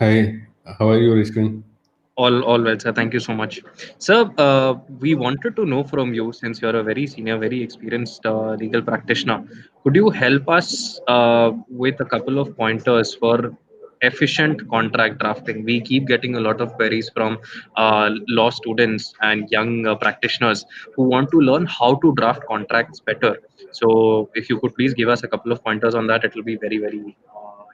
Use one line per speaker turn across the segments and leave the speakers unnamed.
Hi, how are you, Rishkin?
All well, sir. Thank you so much, sir. We wanted to know from you, since you're a very senior, very experienced legal practitioner, could you help us with a couple of pointers for efficient contract drafting? We keep getting a lot of queries from law students and young practitioners who want to learn how to draft contracts better. So, if you could please give us a couple of pointers on that, it will be very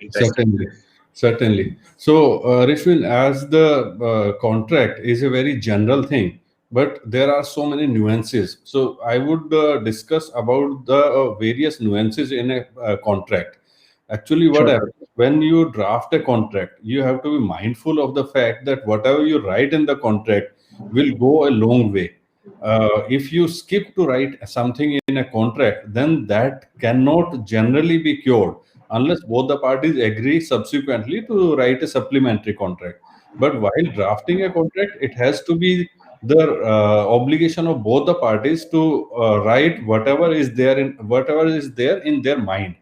interesting.
Certainly, certainly. So, Rishwin, as the contract is a very general thing, but there are so many nuances. So, I would discuss about the various nuances in a contract. Actually, what
Sure, sir.
happens when you draft a contract, you have to be mindful of the fact that whatever you write in the contract will go a long way. If you skip to write something in a contract, then that cannot generally be cured unless both the parties agree subsequently to write a supplementary contract. But while drafting a contract, it has to be the obligation of both the parties to write whatever is there in their mind.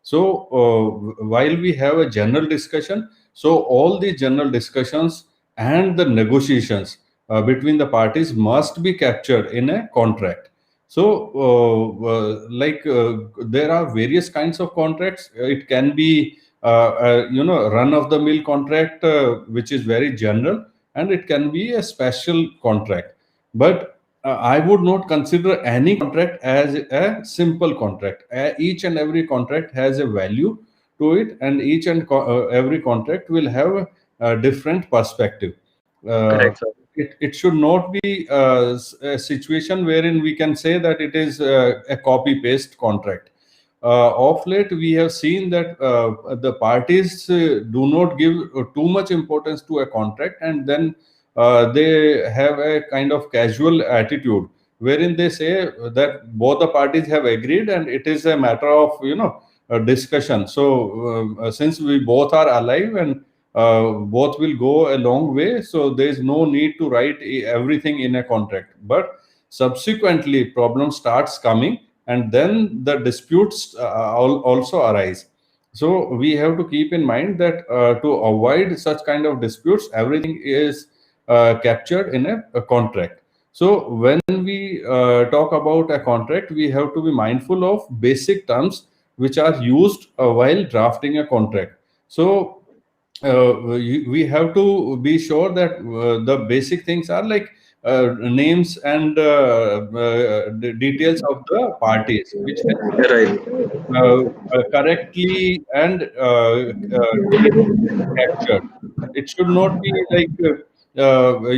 So while we have a general discussion, so all the general discussions and the negotiations between the parties must be captured in a contract. So there are various kinds of contracts. It can be run of the mill contract, which is very general, and it can be a special contract. But I would not consider any contract as a simple contract. Each and every contract has a value to it, and each and every contract will have a different perspective. Uh,
Correct, sir.
it should not be a situation wherein we can say that it is a copy paste contract. Of late, we have seen that the parties do not give too much importance to a contract, and then they have a kind of casual attitude wherein they say that both the parties have agreed and it is a matter of a discussion. So since we both are alive and both will go a long way, so there is no need to write everything in a contract. But subsequently problem starts coming, and then the disputes also arise. So we have to keep in mind that to avoid such kind of disputes, everything is captured in a contract. So when we talk about a contract, we have to be mindful of basic terms which are used while drafting a contract. So we have to be sure that the basic things are like names and details of the parties, which has to
Right.
correctly and captured. It should not be like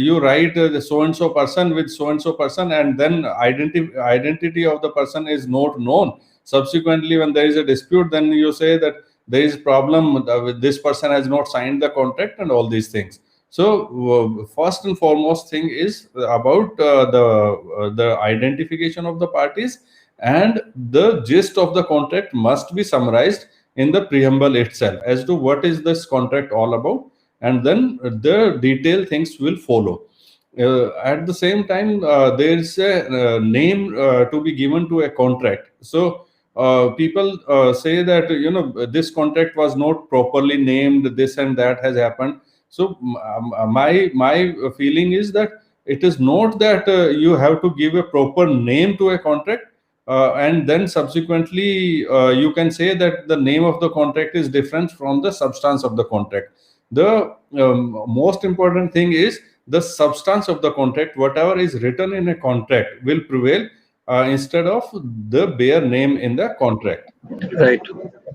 you write the so and so person with so and so person, and then identity of the person is not known. Subsequently, when there is a dispute, then you say that there is problem with this person has not signed the contract and all these things. So first and foremost thing is about the identification of the parties, and the gist of the contract must be summarized in the preamble itself as to what is this contract all about, and then the detailed things will follow. At the same time, there is a name to be given to a contract. So people say that this contract was not properly named, this and that has happened. So my feeling is that it is not that you have to give a proper name to a contract, and then subsequently you can say that the name of the contract is different from the substance of the contract. The most important thing is the substance of the contract. Whatever is written in a contract will prevail instead of the bare name in the contract.
Right.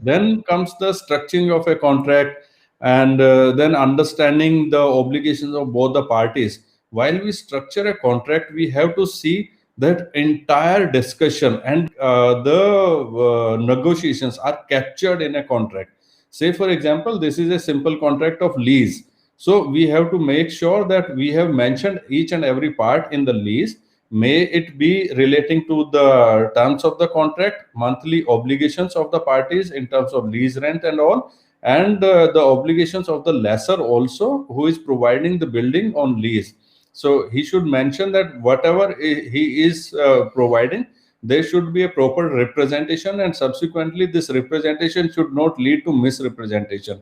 Then comes the structuring of a contract, and then understanding the obligations of both the parties. While we structure a contract, we have to see that entire discussion and the negotiations are captured in a contract. Say, for example, this is a simple contract of lease. So we have to make sure that we have mentioned each and every part in the lease. May it be relating to the terms of the contract, monthly obligations of the parties in terms of lease rent and all, and the obligations of the lessor also, who is providing the building on lease. So he should mention that whatever he is providing, there should be a proper representation, and subsequently this representation should not lead to misrepresentation.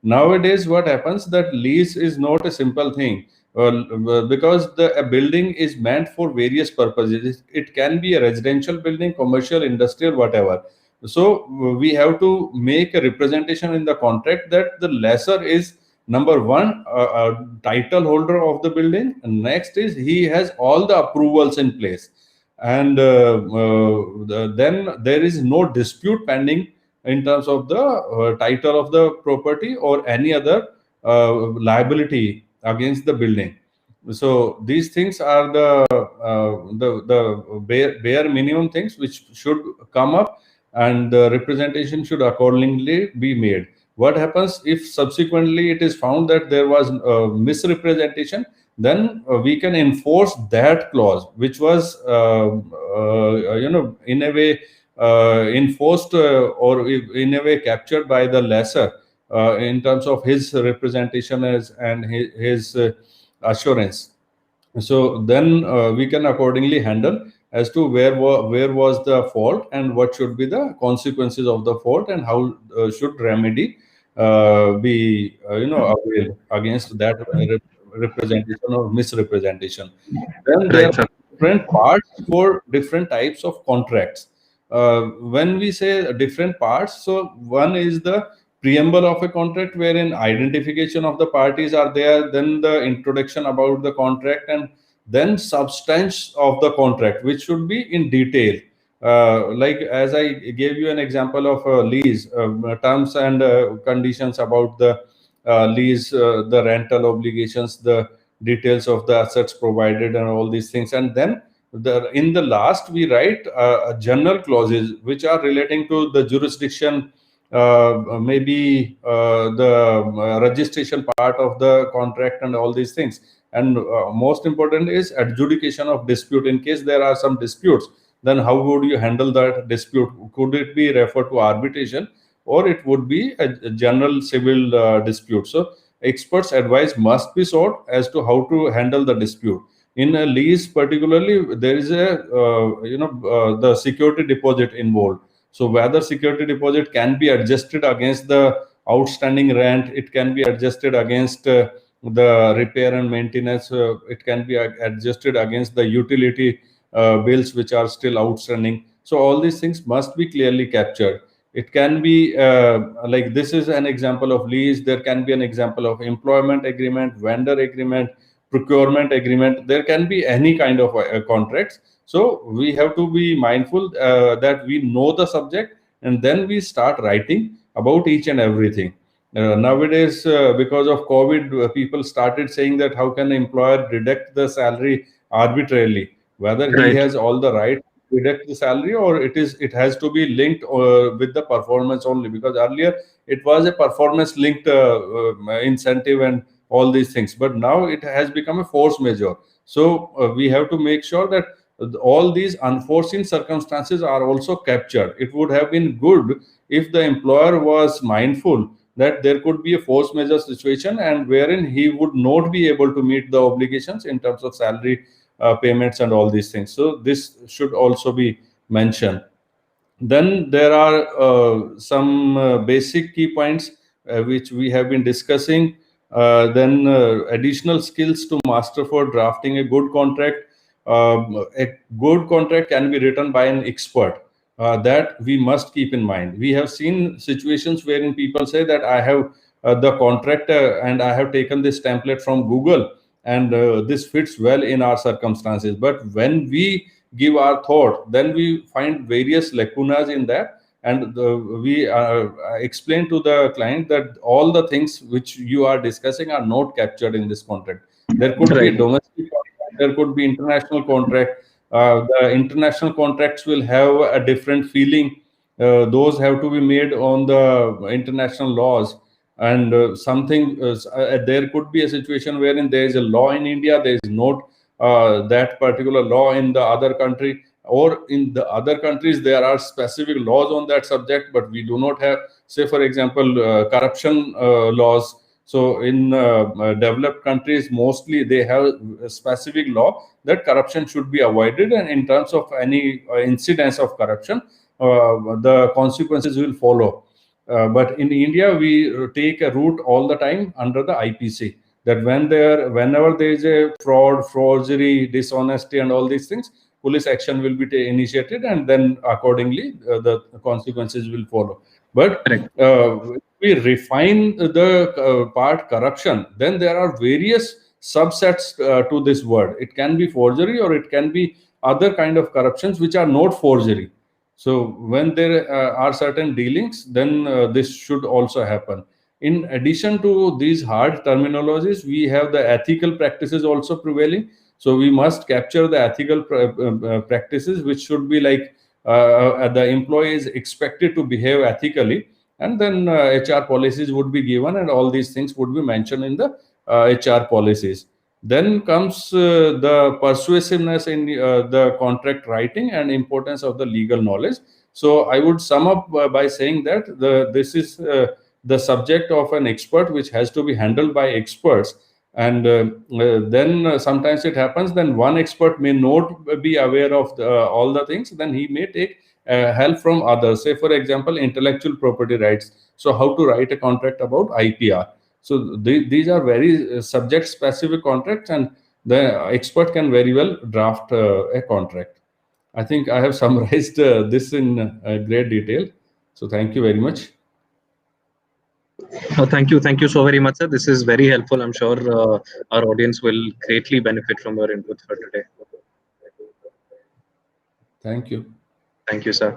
Nowadays, what happens that lease is not a simple thing. Because a building is meant for various purposes. It can be a residential building, commercial, industrial, whatever. So we have to make a representation in the contract that the lessor is number one, title holder of the building, and next is he has all the approvals in place, and then there is no dispute pending in terms of the title of the property or any other liability against the building. So these things are the bare minimum things which should come up, and the representation should accordingly be made. What happens if subsequently it is found that there was misrepresentation? Then we can enforce that clause, which was in a way enforced or in a way captured by the lessor in terms of his representation and his assurance. So then we can accordingly handle as to where was the fault and what should be the consequences of the fault, and how should remedy be availed against that representation or misrepresentation. Then there
Right,
are
sir.
different parts for different types of contracts. When we say different parts, so one is the preamble of a contract, wherein identification of the parties are there, then the introduction about the contract, and then substance of the contract, which should be in detail. Like as I gave you an example of lease, terms and conditions about the lease, the rental obligations, the details of the assets provided, and all these things. And then in the last we write general clauses which are relating to the jurisdiction, maybe the registration part of the contract, and all these things. And most important is adjudication of dispute. In case there are some disputes, then how would you handle that dispute? Could it be referred to arbitration, or it would be a general civil dispute? So experts advice must be sought as to how to handle the dispute. In a lease particularly, there is a the security deposit involved. So whether security deposit can be adjusted against the outstanding rent, it can be adjusted against the repair and maintenance, it can be adjusted against the utility bills which are still outstanding. So all these things must be clearly captured. It can be like this is an example of lease. There can be an example of employment agreement, vendor agreement, procurement agreement. There can be any kind of contracts. So we have to be mindful that we know the subject, and then we start writing about each and everything. Nowadays, because of COVID, people started saying that how can an employer deduct the salary arbitrarily, whether he
Right.
has all the right to deduct the salary, or it has to be linked with the performance only. Because earlier it was a performance linked incentive and all these things, but now it has become a force majeure. So we have to make sure that all these unforeseen circumstances are also captured. It would have been good if the employer was mindful that there could be a force majeure situation, and wherein he would not be able to meet the obligations in terms of salary payments and all these things. So this should also be mentioned. Then there are some basic key points which we have been discussing. Then additional skills to master for drafting a good contract. A good contract can be written by an expert. That we must keep in mind. We have seen situations wherein people say that I have the contract and I have taken this template from Google, and this fits well in our circumstances. But when we give our thought, then we find various lacunas in that, and we explain to the client that all the things which you are discussing are not captured in this contract. There could be a
Right.
domestic contract, there could be international contract. The international contracts will have a different feeling. Those have to be made on the international laws. And there could be a situation wherein there is a law in India, there is not that particular law in the other country, or in the other countries there are specific laws on that subject, but we do not have, say for example, corruption laws. So in developed countries, mostly they have a specific law that corruption should be avoided, and in terms of any incidence of corruption, the consequences will follow. But in India, we take a route all the time under the IPC. That whenever there is a fraud, forgery, dishonesty, and all these things, police action will be initiated, and then accordingly the consequences will follow. But
Correct.
we refine the part corruption, then there are various subsets to this word. It can be forgery, or it can be other kind of corruptions which are not forgery. So when there are certain dealings, then this should also happen. In addition to these hard terminologies, we have the ethical practices also prevailing. So we must capture the ethical practices, which should be like the employee is expected to behave ethically, and then HR policies would be given, and all these things would be mentioned in the HR policies. Then comes the persuasiveness in the contract writing and importance of the legal knowledge. So I would sum up by saying that this is the subject of an expert, which has to be handled by experts. And then sometimes it happens, then one expert may not be aware of all the things, then he may take help from others. Say, for example, intellectual property rights. So how to write a contract about IPR. So these are very subject specific contracts, and the expert can very well draft a contract. I think I have summarized this in great detail. So thank you very much.
Thank you so very much, sir. This is very helpful. I'm sure our audience will greatly benefit from your input for today.
Thank you.
Thank you, sir.